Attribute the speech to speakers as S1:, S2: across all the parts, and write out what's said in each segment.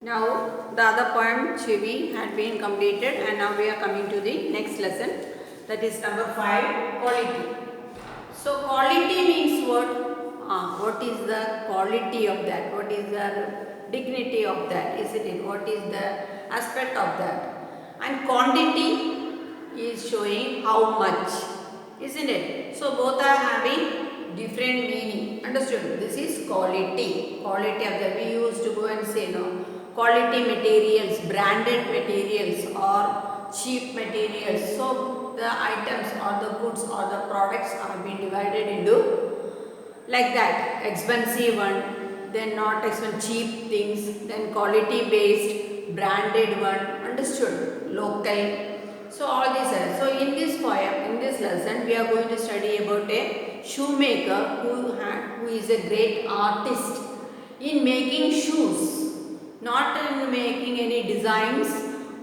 S1: Now the other poem Chivi had been completed and now we are coming to the next lesson, that is number 5, quality. So quality means what? What is the quality of that? What is the dignity of that? Isn't it? What is the aspect of that? And quantity is showing how much, isn't it? So both are having different meaning. Understood? This is quality. Quality of that. We used to go and say no. Quality materials, branded materials or cheap materials. So the items or the goods or the products are being divided into like that, expensive one, then not expensive, cheap things, then quality based, branded one, understood, local. So all these are. So in this poem, in this lesson, we are going to study about a shoemaker who is a great artist in making shoes, not in making any designs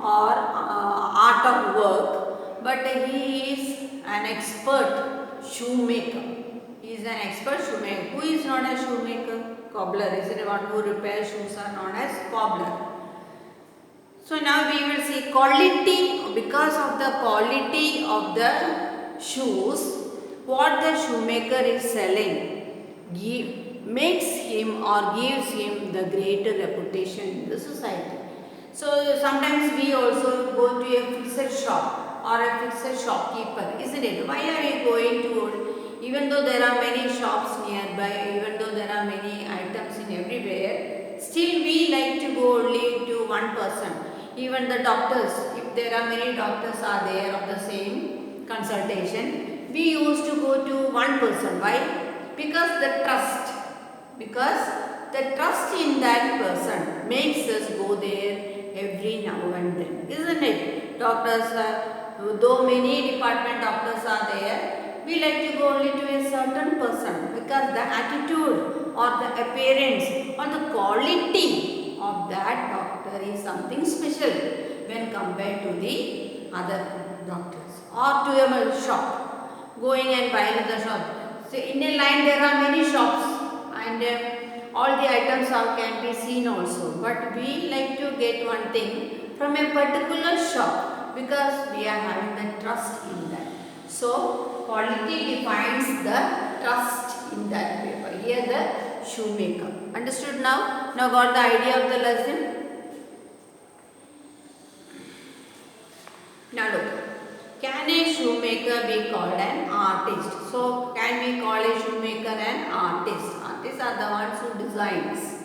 S1: or art of work, but he is an expert shoemaker. He is an expert shoemaker. Who is not a shoemaker? Cobbler. Is it one who repairs shoes are known as cobbler. So now we will see quality. Because of the quality of the shoes, what the shoemaker is selling makes him or gives him the greater reputation in the society. So sometimes we also go to a fixed shop or a fixed shopkeeper, isn't it? Why are we going to, even though there are many shops nearby, even though there are many items in everywhere, still we like to go only to one person. Even the doctors, if there are many doctors are there of the same consultation, we used to go to one person. Why? Because the trust in that person makes us go there every now and then, isn't it? Doctors, though many department doctors are there, we like to go only to a certain person because the attitude or the appearance or the quality of that doctor is something special when compared to the other doctors. Or to a shop, going and buying in the shop. So in a line there are many shops and all the items can be seen also. But we like to get one thing from a particular shop because we are having the trust in that. So quality defines the trust in that paper. Here the shoemaker. Understood now? Now got the idea of the lesson? Now look. Can a shoemaker be called an artist? So, can we call a shoemaker an artist? Artists are the ones who designs.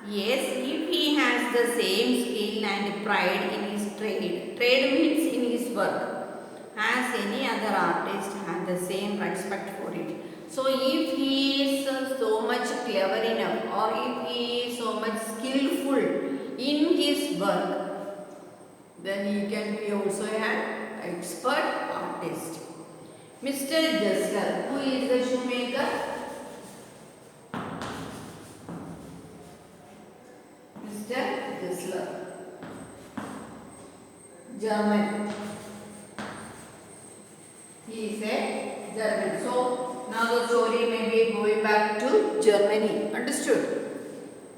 S1: Yes, if he has the same skill and pride in his trade. Trade means in his work. As any other artist has the same respect for it. So, if he is so much clever enough or if he is so much skillful in his work, then he can be also an expert artist. Mr. Gessler, who is the shoemaker? Mr. Gessler, German. He is a German. So now the story may be going back to Germany. Understood?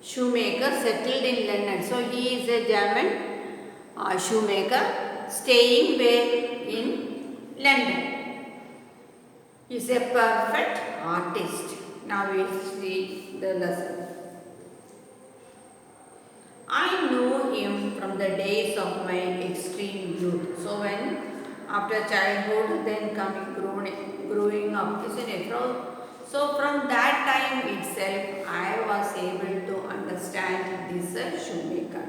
S1: Shoemaker settled in London. So he is a German shoemaker staying where in London. He is a perfect artist. Now we will see the lesson. I knew him from the days of my extreme youth. So when after childhood then growing up, isn't it? So from that time itself I was able to understand this shoemaker.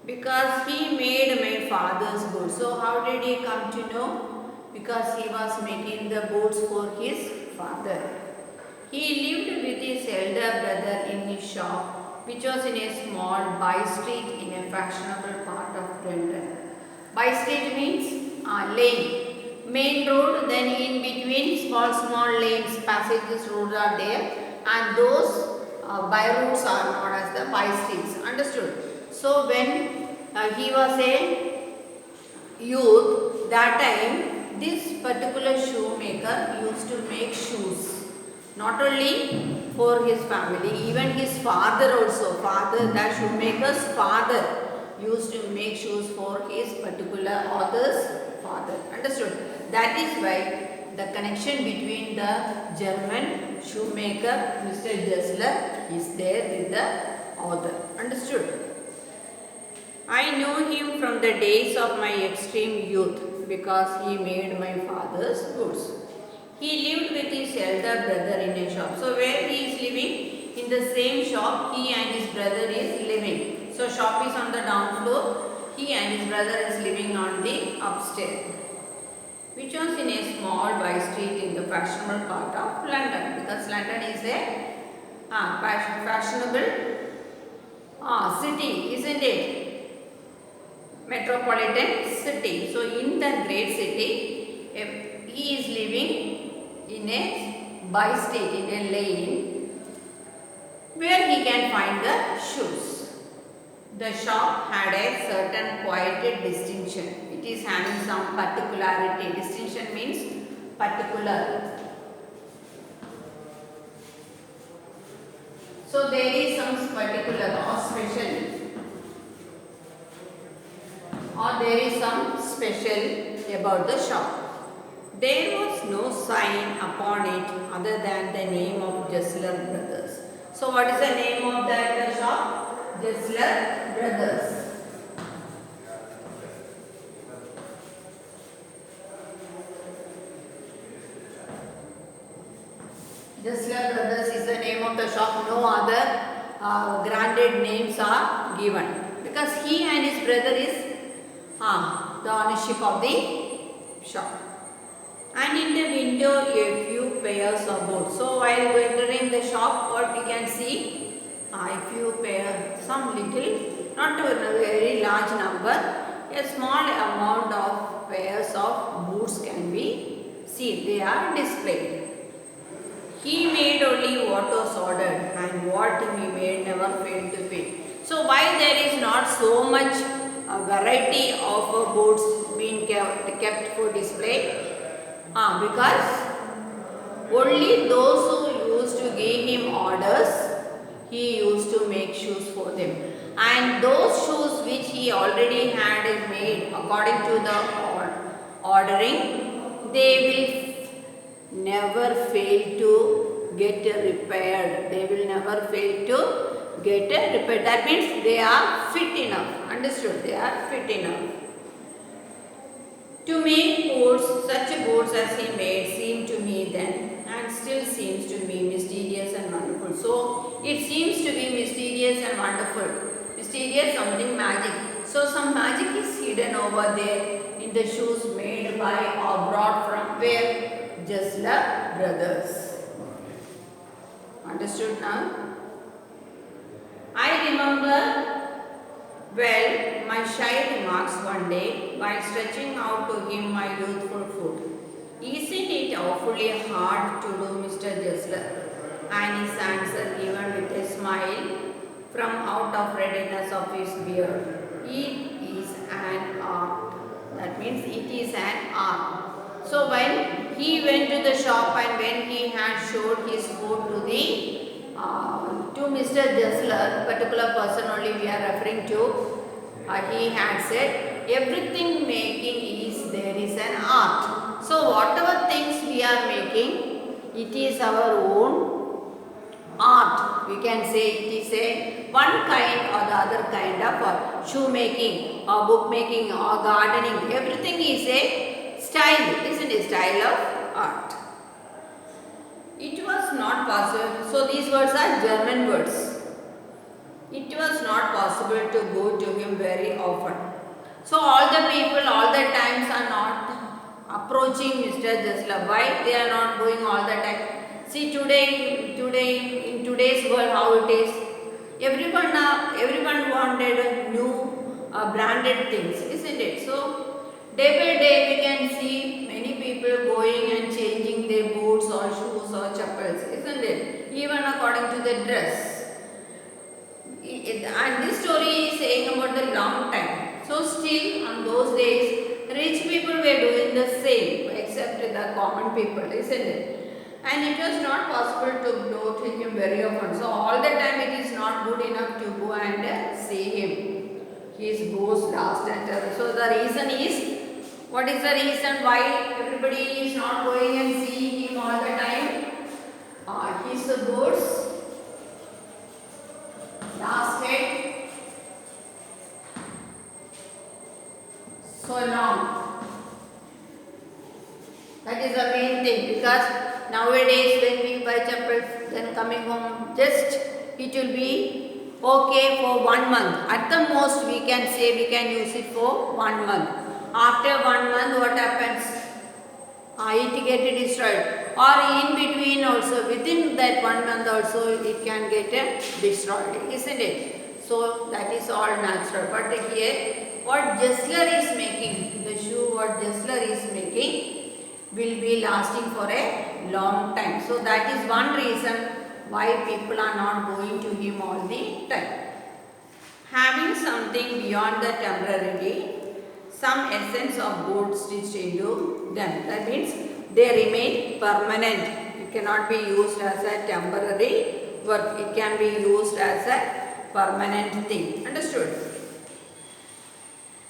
S1: Because he made my father's boots. So how did he come to know? Because he was making the boots for his father. He lived with his elder brother in his shop, which was in a small by-street in a fashionable part of London. By-street means lane. Main road, then in between small lanes, passages, roads are there, and those by-roads are known as the by-streets. Understood? So when he was a youth, that time this particular shoemaker used to make shoes. Not only for his family. Even his father also, that shoemaker's father used to make shoes for his particular author's father. Understood? That is why the connection between the German shoemaker Mr. Gessler is there with the author. Understood? I knew him from the days of my extreme youth because he made my father's goods. He lived with his elder brother in a shop. So where he is living? In the same shop he and his brother is living. So shop is on the down floor. He and his brother is living on the upstairs. Which was in a small by street in the fashionable part of London. Because London is a fashionable city, isn't it? Metropolitan city. So in the great city, he is living in a by street, in a lane, where he can find the shoes. The shop had a certain quiet distinction. It is having some particularity. Distinction means particular. So there is some particular or special. Or there is some special about the shop. There was no sign upon it other than the name of Gessler Brothers. So what is the name of that shop? Gessler Brothers. Gessler Brothers is the name of the shop. No other granted names are given. Because he and his brother is the ownership of the shop. And in the window a few pairs of boots. So while entering the shop, what we can see? A few pairs, some little, not a very large number, a small amount of pairs of boots can be seen. They are displayed. He made only what was ordered, and what he made never failed to fit. So why there is not so much variety of boots being kept for display? Because only those who used to give him orders, he used to make shoes for them. And those shoes which he already had made according to the ordering, they will never fail to get repaired. They will never fail to get repaired. That means they are fit enough. Understood? They are fit enough. To make boots, such boots as he made seemed to me then and still seems to me mysterious and wonderful. So it seems to be mysterious and wonderful. Mysterious, something magic. So some magic is hidden over there in the shoes made by or brought from where? Gessler Brothers. Understood now? I remember well my shy remarks one day while stretching out to him my youthful foot. Isn't it awfully hard to do, Mr. Gessler? And his answer given with a smile from out of readiness of his beard. It is an art. That means it is an art. So when he went to the shop and when he had showed his foot to the to Mr. Gessler, particular person only we are referring to, he had said everything making is there is an art. So whatever things we are making, it is our own art. We can say it is a one kind or the other kind of shoemaking or bookmaking or gardening. Everything is a style, isn't it? Style of art. It was not possible. So these words are German words. It was not possible to go to him very often. So all the people, all the times are not approaching Mr. Gessler. Why they are not going all the time? See today in today's world how it is. Everyone wanted new branded things, isn't it? So day by day we can see many people going and changing their boots or shoes or chappals, isn't it? Even according to the dress. And this story is saying about the long time. So still on those days, rich people were doing the same except the common people, isn't it? and it was not possible to go to him very often. So all the time it is not good enough to go and see him. He goes last and so the reason is, what is the reason why everybody is not going and seeing him all the time? His goods lasted so long. That is the main thing, because nowadays when we buy chappals, then coming home, just it will be okay for 1 month. At the most we can say we can use it for 1 month. After 1 month what happens? It get destroyed. Or in between also, within that 1 month also it can get destroyed, isn't it? So that is all natural. But here what Gessler is making, the shoe what Gessler is making will be lasting for a long time. So that is one reason why people are not going to him all the time. Having something beyond the temporary, some essence of good stitched into them. That means they remain permanent. It cannot be used as a temporary work. It can be used as a permanent thing. Understood?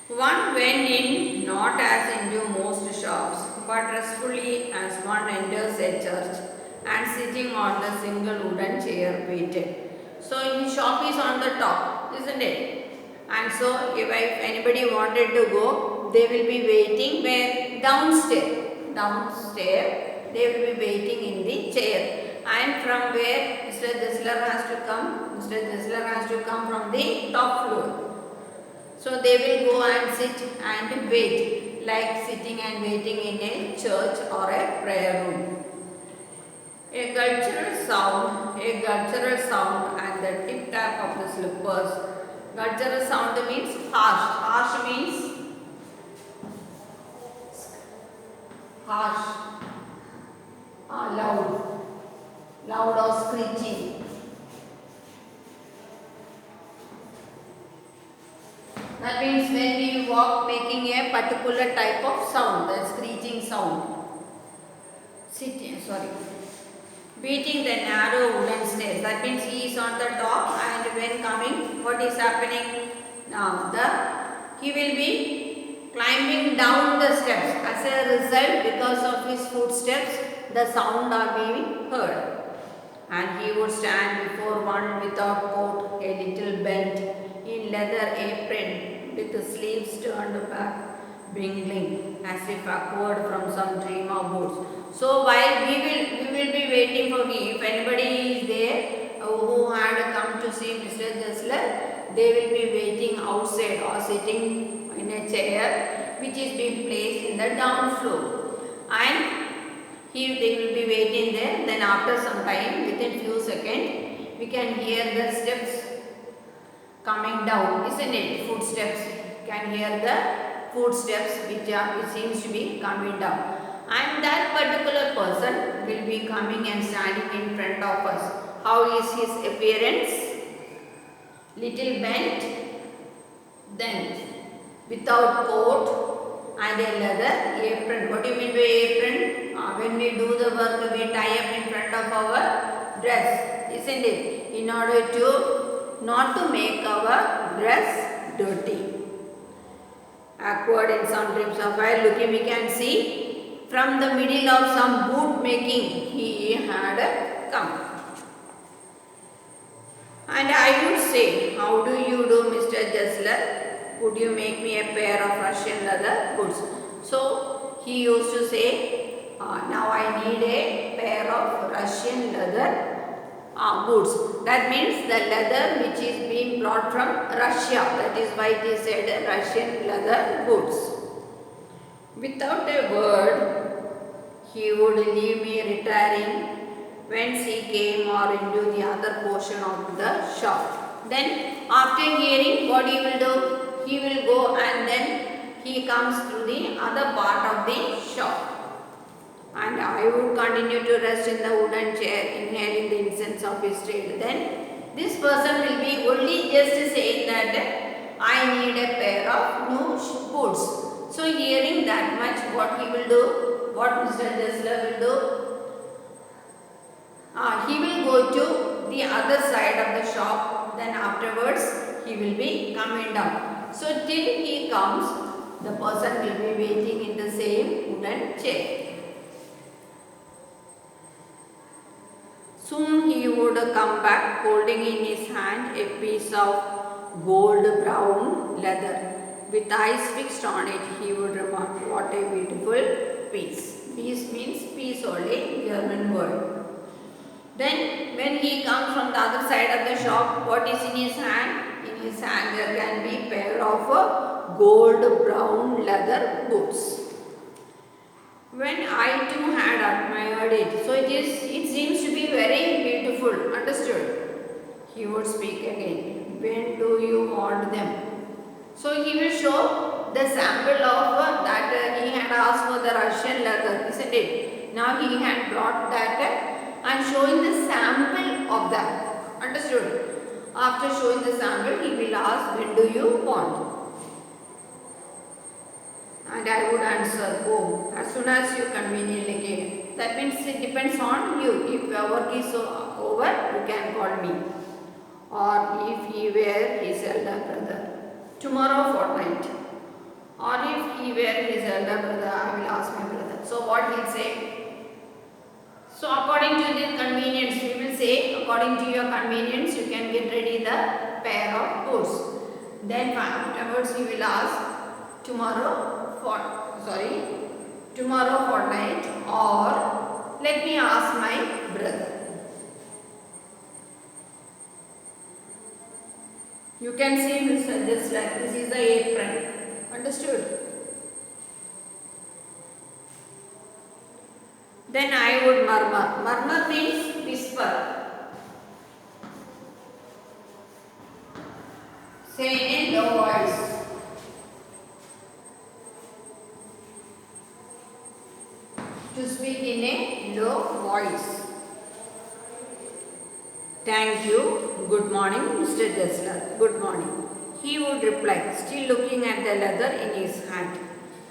S1: One went in not as into most shops, but restfully as one enters a church and sitting on the single wooden chair waited. So his shop is on the top, isn't it? And so if anybody wanted to go, they will be waiting where? Downstairs. Downstairs, they will be waiting in the chair. And from where Mr. Gessler has to come? Mr. Gessler has to come from the top floor. So they will go and sit and wait, like sitting and waiting in a church or a prayer room. A guttural sound and the tip tap of the slippers. Guttural sound means harsh. Harsh means harsh, loud or screeching. That means when we walk making a particular type of sound, the screeching sound. Beating the narrow wooden stairs. That means he is on the top, and when coming, what is happening? Now he will be climbing down the steps. As a result, because of his footsteps, the sound are being heard. And he would stand before one without coat, a little bent, in leather apron, with the sleeves turned back, bingling, as if upward from some dream of boots. So while we will be waiting for him, if anybody is there who had come to see Mr. Gessler, they will be waiting outside or sitting in a chair which is being placed in the down floor. And they will be waiting there. Then after some time, within few seconds, we can hear the steps coming down, isn't it? Footsteps. Can hear the footsteps which seems to be coming down. And that particular person will be coming and standing in front of us. How is his appearance? Little bent, then without coat and a leather apron. What do you mean by apron? When we do the work, we tie up in front of our dress, isn't it? In order to not to make our dress dirty. Awkward in some trips of while looking, we can see from the middle of some boot making he had come. And I would say, how do you do, Mr. Gessler? Would you make me a pair of Russian leather boots? So he used to say, now I need a pair of Russian leather boots. That means the leather which is being brought from Russia. That is why it is said Russian leather boots. Without a word, he would leave me retiring whence he came or into the other portion of the shop. Then after hearing, what he will do? He will go and then he comes to the other part of the shop. And I would continue to rest in the wooden chair, inhaling the incense of his trade. Then this person will be only just saying that I need a pair of new boots. So hearing that much, what he will do? What Mr. Gessler will do? He will go to the other side of the shop, then afterwards he will be coming down. So till he comes, the person will be waiting in the same wooden chair. Soon he would come back holding in his hand a piece of gold brown leather. With eyes fixed on it, he would remark, "What a beautiful piece." Piece means piece only, German word. Then when he comes from the other side of the shop, what is in his hand? In his hand there can be a pair of gold brown leather boots. When I too had admired it, so it seems to be very beautiful, understood? He would speak again. When do you want them? So he will show the sample of that he had asked for the Russian leather, isn't it? Now he had brought that and showing the sample of that, understood? After showing the sample, he will ask, when do you want? And I would answer, oh, as soon as you conveniently came. That means it depends on you. If your work is over, you can call me. Or if he were his elder brother, tomorrow fortnight. Or if he were his elder brother, I will ask my brother. So what he'll say? So according to the convenience, we will say, according to your convenience, you can get ready the pair of boots. Then afterwards he will ask, tomorrow fortnight, or let me ask my brother. You can see this like this is the apron. Understood? Then I would murmur. Murmur means whisper. Say in a low voice. To speak in a low voice. Thank you. Good morning, Mr. Dessler. Good morning. He would reply, still looking at the leather in his hand.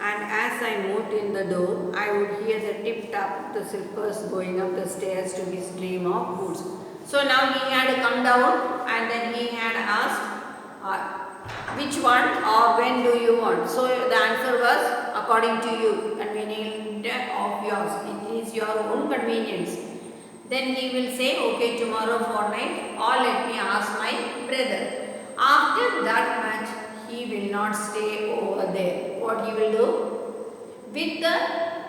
S1: And as I moved in the door, I would hear the tip-tap of the slippers going up the stairs to his dream of boots. So now he had come down and then he had asked, which one or when do you want? So the answer was, according to you, convenient of yours. It is your own convenience. Then he will say, okay, tomorrow fortnight, or let me ask my brother. After that much, he will not stay over there. What he will do? With the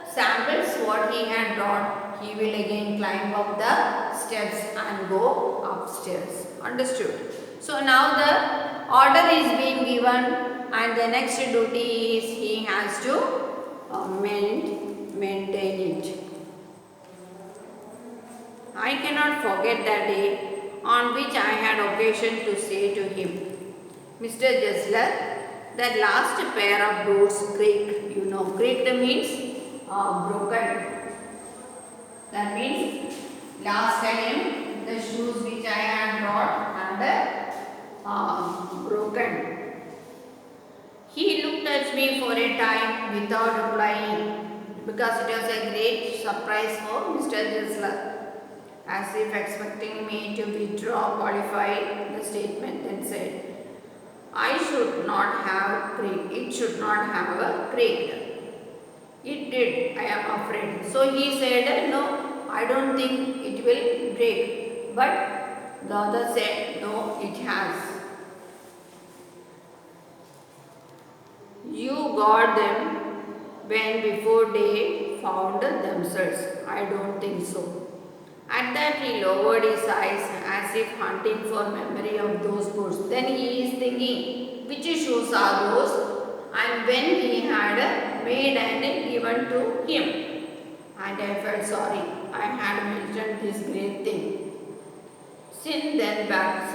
S1: samples what he had brought, he will again climb up the steps and go upstairs. Understood? So now the order is being given and the next duty is he has to maintain it. I cannot forget that day on which I had occasion to say to him, Mr. Dessler, that last pair of boots creaked. You know, creaked means broken. That means last time the shoes which I had brought had broken. He looked at me for a time without replying because it was a great surprise for Mr. Dessler. As if expecting me to withdraw, qualified the statement and said, it should not have creaked. It did, I am afraid. So he said, no, I don't think it will break. But the other said, no, it has. You got them when before they found themselves. I don't think so. At that he lowered his eyes as if hunting for memory of those boots. Then he is thinking, which shoes are those? And when he had made and given to him. And I felt sorry. I had mentioned this great thing. Send them back.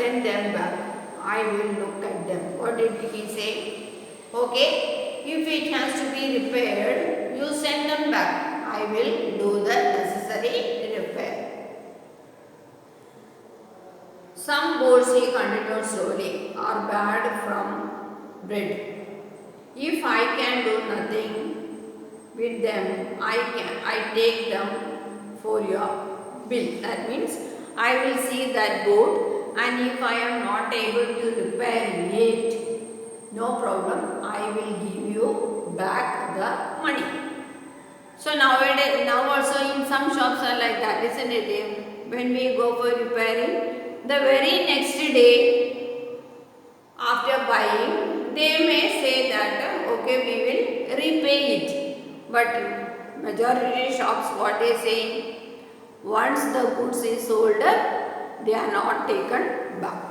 S1: I will look at them. What did he say? Okay, if it has to be repaired, you send them back. I will do the necessary repair. Some boards, he continued slowly, are bad from bread. If I can do nothing with them, I take them for your bill. That means I will see that board, and if I am not able to repair it, no problem, I will give you back the money. So nowadays, now also in some shops are like that, isn't it? When we go for repairing, the very next day after buying, they may say that okay, we will repay it. But majority shops, what they say, once the goods is sold, they are not taken back.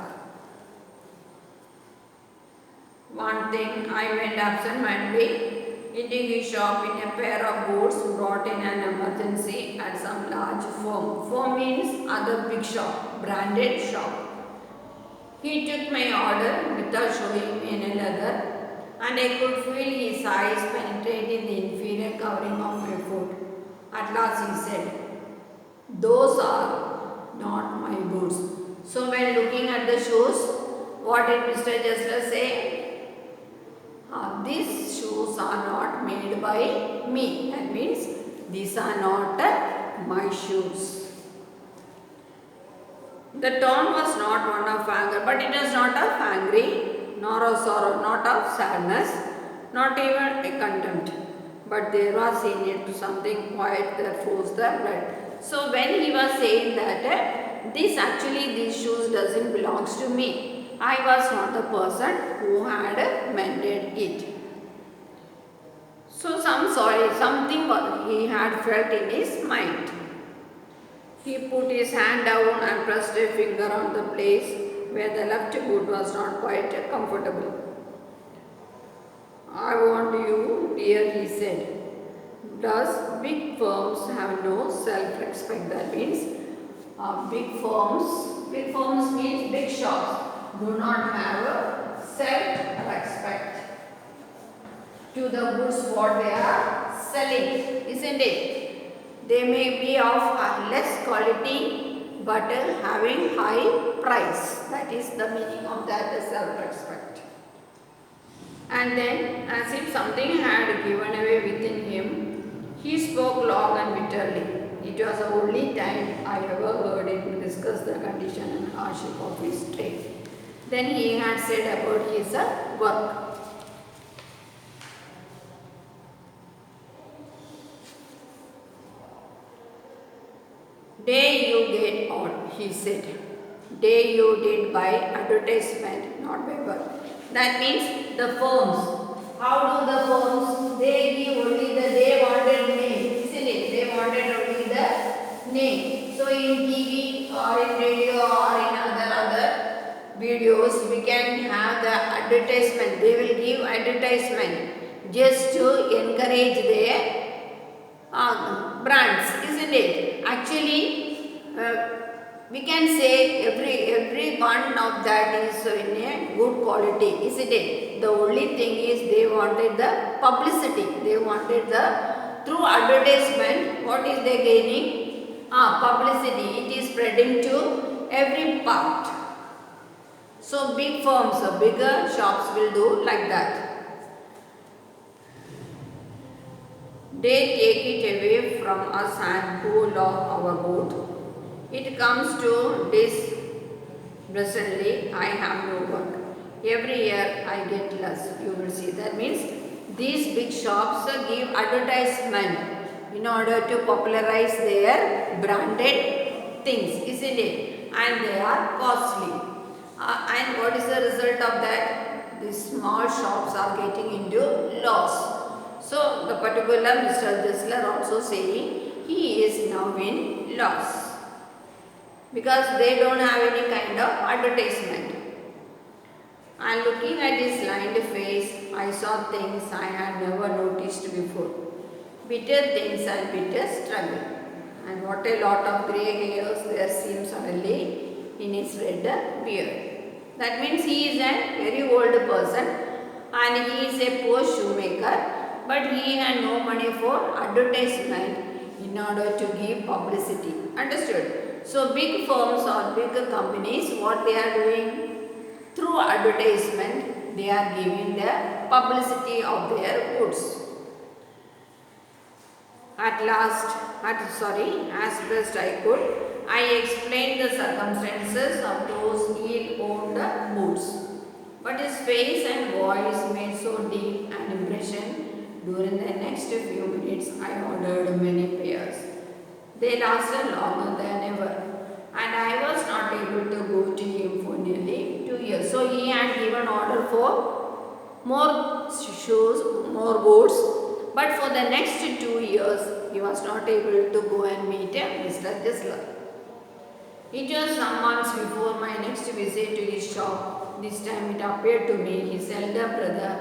S1: One thing, I went absent-mindedly into his shop in a pair of boots brought in an emergency at some large firm. Firm means other big shop, branded shop. He took my order without showing me any leather, and I could feel his eyes penetrating the inferior covering of my foot. At last he said, "Those are not my boots." So when looking at the shoes, what did Mr. Jessler say? These shoes are not made by me. That means these are not my shoes. The tone was not one of anger, but it was not of angry, nor of sorrow, not of sadness, not even a contempt. But there was in it something quiet that froze the blood. So when he was saying that these shoes doesn't belongs to me. I was not the person who had mended it. So something he had felt in his mind. He put his hand down and pressed a finger on the place where the left boot was not quite comfortable. "I want you, dear," he said. "Does big firms have no self-respect?" That means big firms means big shops, do not have self-respect to the goods what they are selling, isn't it? They may be of less quality but having high price. That is the meaning of that self-respect. And then, as if something had given away within him, he spoke long and bitterly. It was the only time I ever heard him discuss the condition and hardship of his trade. Then he had said about his work. "Day you get on," he said. "Day you did by advertisement, not by work." That means the firms. How do the firms? They give only they wanted name, isn't it? They wanted only the name. So in TV or in radio or in other videos, we can have the advertisement. They will give advertisement just to encourage their brands, isn't it? Actually, we can say every one of that is in a good quality, isn't it? The only thing is they wanted the publicity. They wanted through advertisement, what is they gaining? Publicity. It is spreading to every part. So big firms, bigger shops will do like that. They take it away from us and pull off our boat. It comes to this presently, I have no work. Every year I get less. You will see. That means these big shops give advertisement in order to popularize their branded things, isn't it? And they are costly. And what is the result of that? These small shops are getting into loss. So the particular Mr. Jessler also saying he is now in loss because they don't have any kind of advertisement. And looking at his lined face, I saw things I had never noticed before. Bitter things and bitter struggle. And what a lot of grey hairs there seemed suddenly in his red beard. That means he is a very old person and he is a poor shoemaker. But he had no money for advertisement in order to give publicity. Understood? So big firms or big companies, what they are doing? Through advertisement, they are giving the publicity of their goods. As best I could, I explained the circumstances of those ill-owned boots. But his face and voice made so deep an impression. During the next few minutes, I ordered many pairs. They lasted longer than ever, and I was not able to go to him for nearly 2 years. So he had given order for more shoes, more boots, but for the next 2 years, he was not able to go and meet Mr. Jesler. It was some months before my next visit to his shop. This time it appeared to me his elder brother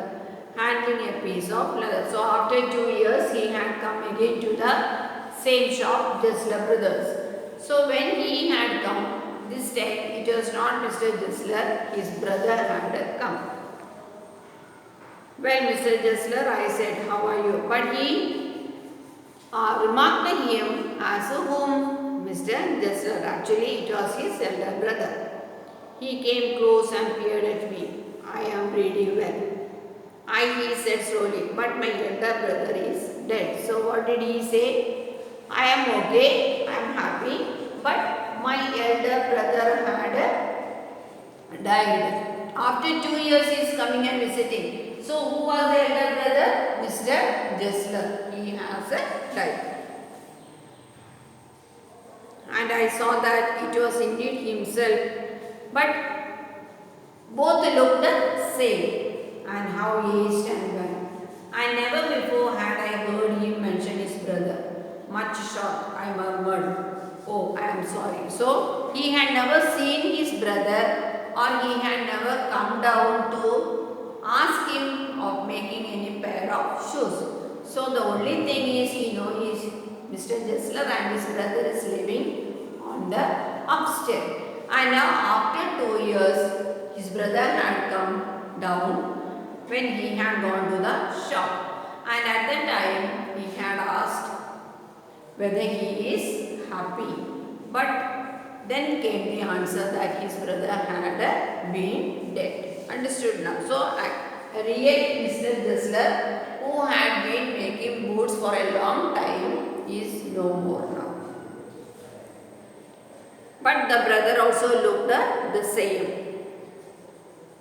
S1: handling a piece of leather. So after 2 years, he had come again to the same shop, Jesler Brothers. So when he had come, this time it was not Mr. Jesler, his brother had come. Well, Mr. Jesler, I said, how are you? But he remarked him as whom? Mr. Jesler. Actually, it was his elder brother. He came close and peered at me. I am pretty well. He said slowly, but my elder brother is dead. So what did he say? I am okay, I am happy, but my elder brother had died. After 2 years he is coming and visiting. So who was the elder brother? Mr. Jesler. He has died. And I saw that it was indeed himself, but both looked the same, and how aged and well. I never before had I heard him mention his brother. Much shocked, I murmured, oh, I am sorry. So he had never seen his brother, or he had never come down to ask him of making any pair of shoes. So the only thing is he knows Mr. Jesler and his brother is living on the upstairs. And now after 2 years, his brother had come down when he had gone to the shop. And at that time, he had asked whether he is happy. But then came the answer that his brother had been dead. Understood now? So, a real Mr. Jesler who had been making boots for a long time is no more now. But the brother also looked the same.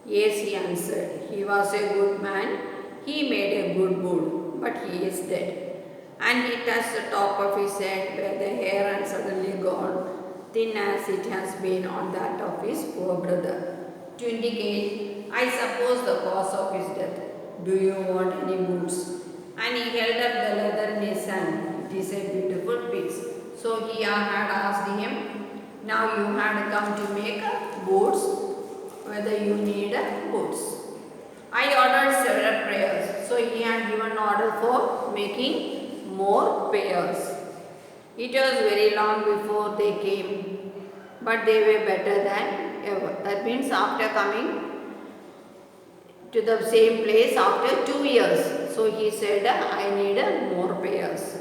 S1: Yes, he answered. He was a good man. He made a good boot, but he is dead. And he touched the top of his head where the hair had suddenly gone, thin as it has been on that of his poor brother, to indicate, I suppose, the cause of his death. Do you want any boots? And he held up the leather in his hand. It is a beautiful piece. So he had asked him, now you had come to make boots, whether you need boots. I ordered several pairs. So he had given order for making more pairs. It was very long before they came, but they were better than ever. That means after coming to the same place after 2 years. So he said, I need more pairs.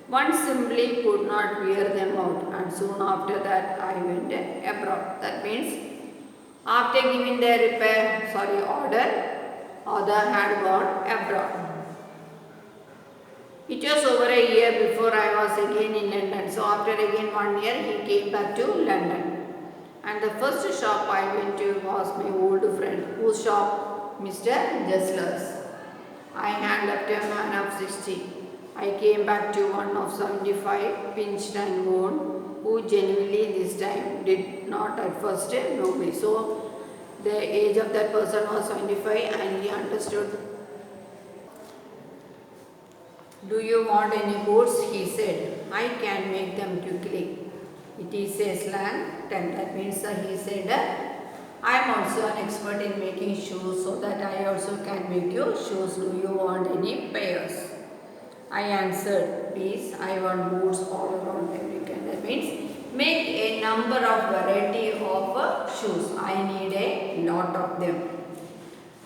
S1: One simply could not wear them out, and soon after that I went abroad. That means after giving their order, other had gone abroad. It was over a year before I was again in London. So after again 1 year, he came back to London. And the first shop I went to was my old friend, whose shop, Mr. Jesler's. I had left a man of 60. I came back to one of 75, pinched and worn, who genuinely this time did not at first know me. So the age of that person was 75 and he understood. Do you want any boots? He said. I can make them quickly. It is a slang term. That means he said, I am also an expert in making shoes, so that I also can make you shoes. Do you want any pairs? I answered, please, I want boots all around every kind. That means make a number of variety of shoes. I need a lot of them.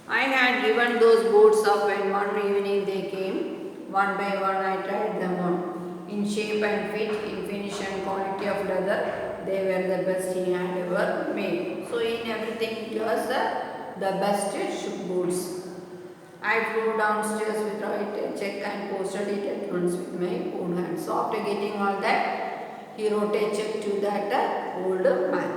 S1: I had given those boots up when one evening they came. One by one I tried them on. In shape and fit, in finish and quality of leather, they were the best he had ever made. So in everything it was the best shoe boots. I flew downstairs without a check and posted it at once with my own hands. So after getting all that, he wrote a check to that old man.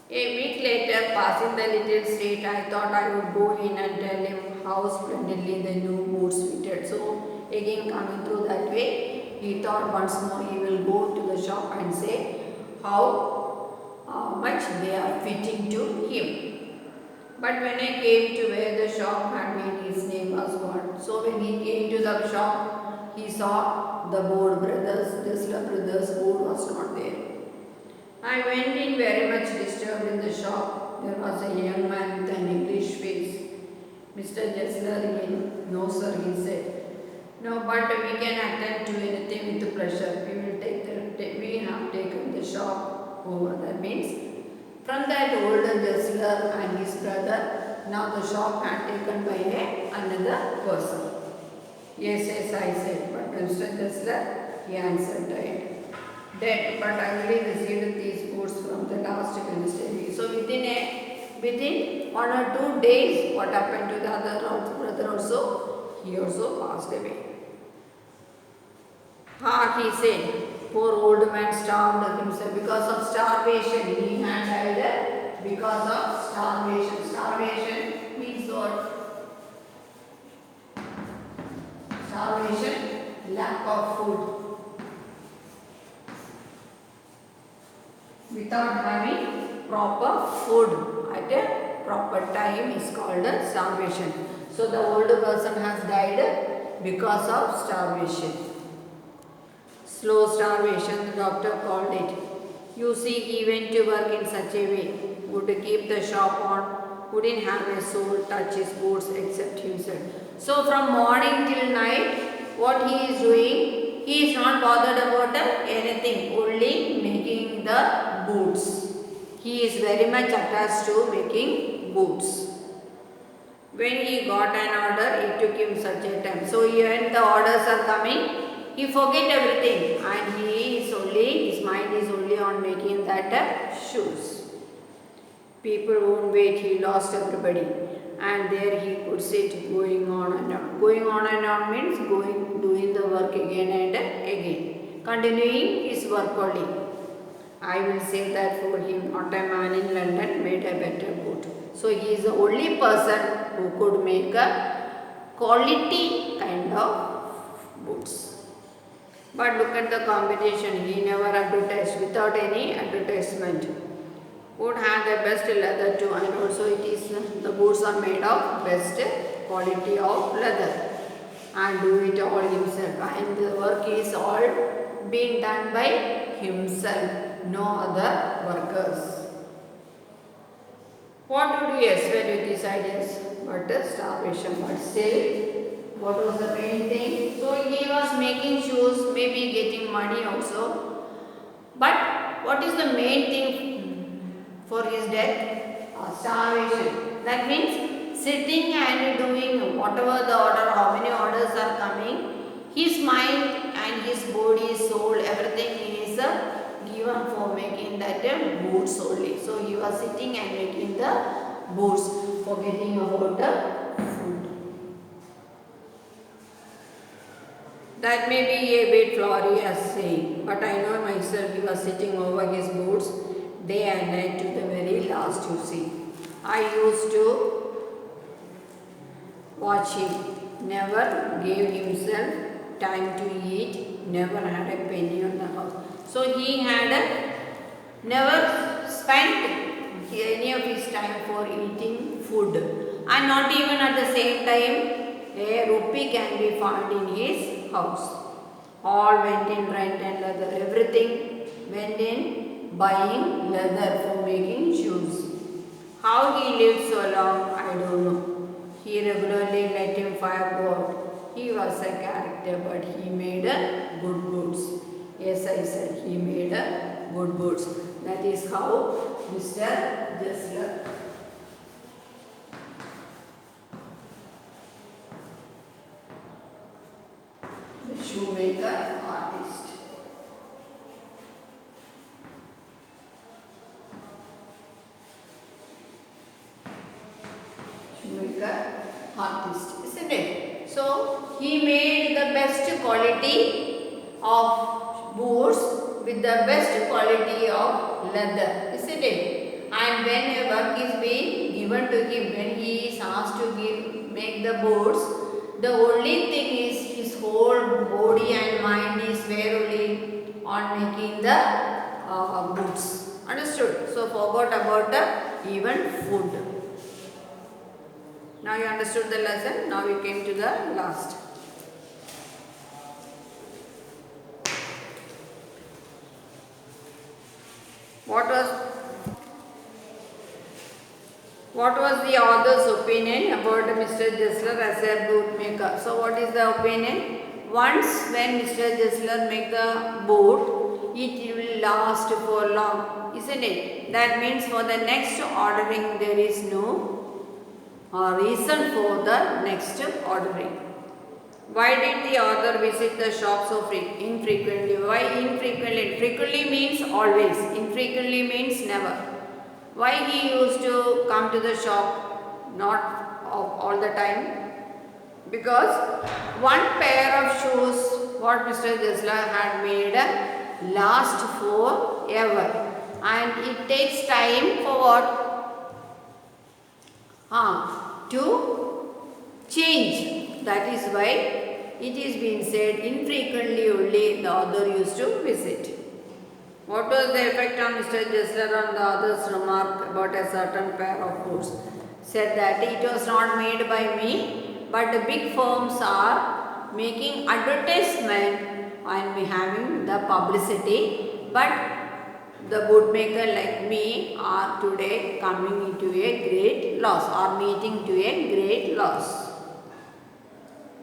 S1: A week later, passing the little street, I thought I would go in and tell him how splendidly the new boots fitted. So, again coming through that way, he thought once more he will go to the shop and say how much they are fitting to him. But when I came to where the shop had been, his name was gone. So, when he came to the shop, he saw the board brothers, Dessler brothers board was not there. I went in very much disturbed in the shop. There was a young man with an English face. Mr. Dessler again, no sir, he said. No, but we can attend to anything with pleasure. We have taken the shop over. That means from that old Dessler and his brother, now the shop had taken by another person. Yes, I said, but Mr. Dessler, he answered dead, but I only received these boots from the last Wednesday. So within 1 or 2 days, what happened to the other brother also? He also passed away. He said, poor old man starved himself because of starvation. He had died because of starvation. Starvation means what? Starvation, lack of food. Without having proper food at a proper time is called starvation. So the old person has died because of starvation. Slow starvation, the doctor called it. You see, he went to work in such a way, would keep the shop on, wouldn't have a soul touch his boots except himself. So from morning till night, what he is doing, he is not bothered about anything, only making the boots. He is very much attached to making boots. When he got an order, it took him such a time. So when the orders are coming, he forget everything and his mind is only on making that shoes. People won't wait, he lost everybody. And there he could sit going on and on. Going on and on means doing the work again and again. Continuing his work only. I will say that for him, not a man in London made a better boot. So he is the only person who could make a quality kind of boots. But look at the competition, he never advertised without any advertisement. Would have the best leather too, and also the boots are made of best quality of leather and do it all himself, and the work is all being done by himself, no other workers. What would you expect with these ideas? But starvation, but still, what was the main thing? So he was making shoes, maybe getting money also. But what is the main thing for his death? Starvation. That means sitting and doing whatever the order, how many orders are coming, his mind and his body, soul, everything is given for making that boots only. So he was sitting and making the boots, forgetting about the food. That may be a bit glorious saying, but I know myself he was sitting over his boots day and night to the very last, you see. I used to watch him, never gave himself time to eat, never had a penny on the house. So he had never spent any of his time for eating food, and not even at the same time a rupee can be found in his house. All went in rent and leather, everything went in buying leather for making shoes. How he lived so long, I don't know. He regularly let him fire go out. He was a character, but he made a good boots. Yes, I said he made a good boots. That is how Mr. Dessler. The shoemaker artist. Shoemaker artist, isn't it? So he made the best quality of boots with the best quality of leather, isn't it? And when a work is being given to him, when he is asked to make the boats, the only thing is his whole body and mind is where only on making the boots. Understood? So forgot about the even food. Now you understood the lesson. Now we came to the last. What was the author's opinion about Mr. Jesler as a boot maker? So what is the opinion? Once when Mr. Jesler make the boot, it will last for long, isn't it? That means for the next ordering there is no reason for the next ordering. Why did the author visit the shop so infrequently? Why infrequently? Frequently means always. Infrequently means never. Why he used to come to the shop not all the time? Because one pair of shoes what Mr. Jesler had made last forever, and it takes time for what? To change. That is why it is being said infrequently only the author used to visit. What was the effect on Mr. Jesler on the author's remark about a certain pair of boots? Said that it was not made by me, but the big firms are making advertisement and having the publicity, but the bootmaker like me are today coming into a great loss, or meeting to a great loss.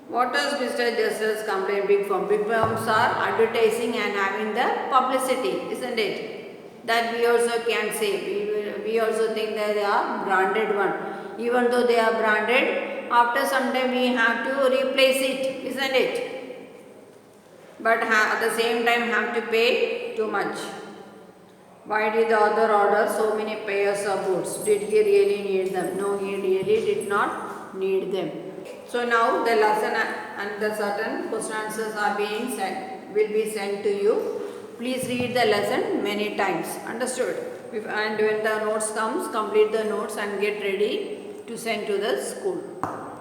S1: What is Mr. Jesler's complaint? Big firms are advertising and having the publicity, isn't it? That we also can say. We also think that they are branded one. Even though they are branded, after some time we have to replace it, isn't it? But at the same time have to pay too much. Why did the author order so many pairs of boots? Did he really need them? No, he really did not need them. So now the lesson and the certain question answers are being sent, will be sent to you. Please read the lesson many times. Understood? And when the notes comes, complete the notes and get ready to send to the school.